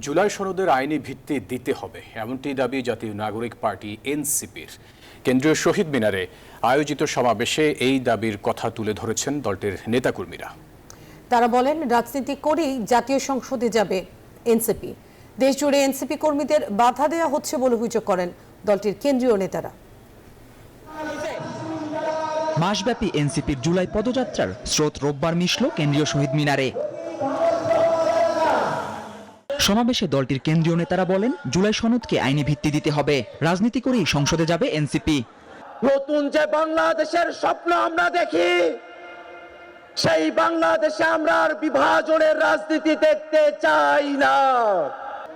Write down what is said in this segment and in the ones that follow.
জুলাই সনদের আইনি ভিত্তি দিতে হবে, এমনটি দাবি জাতীয় নাগরিক পার্টি এনসিপির। কেন্দ্রীয় শহীদ মিনারে আয়োজিত সমাবেশে এই দাবির কথা তুলে ধরেছেন দলটির নেতাকর্মীরা। তারা বলেন, রাজনীতি করেই জাতীয় সংসদে যাবে এনসিপি। দেশজুড়ে এনসিপি কর্মীদের বাধা দেওয়া হচ্ছে বলে অভিযোগ করেন দলটির কেন্দ্রীয় নেতারা। মাসব্যাপী এনসিপির জুলাই পদযাত্রার স্রোত রোববার মিশল কেন্দ্রীয় শহীদ মিনারে। সমাবেশে দলটির কেন্দ্রীয় নেতারা বলেন, জুলাই সনদকে আইনি ভিত্তি দিতে হবে, রাজনীতি করেই সংসদে যাবে এনসিপি। নতুন যে বাংলাদেশের স্বপ্ন আমরা দেখি, সেই বাংলাদেশে আমরা আর বিভাজনের রাজনীতি দেখতে চাই না।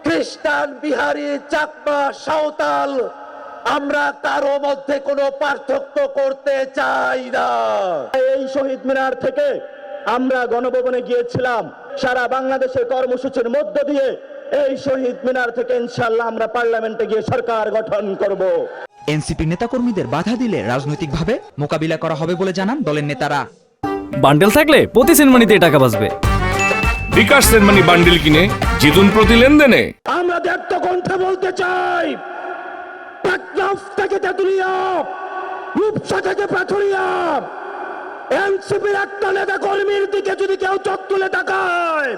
খ্রিস্টান, বিহারি, চাকমা, সাঁওতাল, আমরা কারো মধ্যে কোনো পার্থক্য করতে চাই না। এই শহীদ মিনার থেকে আমরা গণভবনে গিয়েছিলাম, সারা বাংলাদেশের কর্মসূচির মধ্য দিয়ে এই শহীদ মিনার থেকে ইনশাআল্লাহ আমরা পার্লামেন্টে গিয়ে সরকার গঠন করব। এনসিপির নেতাকর্মীদের বাধা দিলে রাজনৈতিকভাবে মোকাবিলা করা হবে বলে জানান দলের নেতারা। বান্ডেল থাকলে প্রতি সেনমানিতে টাকা বাঁচবে। বিকাশ সেনমানি বান্ডেল কিনে জিতুন প্রতি লেনদেনে। আমরা দীপ্ত কণ্ঠে বলতে চাই, টেকনাফ থেকে তেঁতুলিয়া, রূপসা থেকে পাথুরিয়া, এনসিপির একটা নেতা কর্মীর দিকে যদি কেউ চোখ তুলে তাকায়,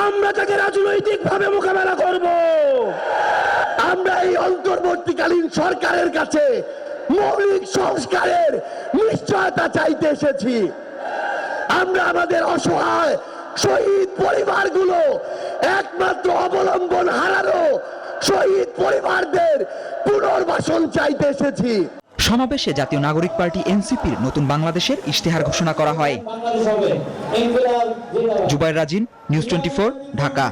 আমরা তাকে রাজনৈতিক ভাবে মোকাবেলা করব। আমরা এই অন্তর্বর্তীকালীন সরকারের কাছে মৌলিক সংস্কারের নিশ্চয়তা চাইতে এসেছি। আমরা আমাদের অসহায় শহীদ পরিবারগুলো, একমাত্র অবলম্বন হারানো শহীদ পরিবারদের পুনর্বাসন চাইতে এসেছি। সমাবেশে জাতীয় নাগরিক পার্টি এনসিপির নতুন বাংলাদেশের ইশতেহার ঘোষণা করা হয়। জুবায়ের রাজিন, নিউজ 24, ঢাকা।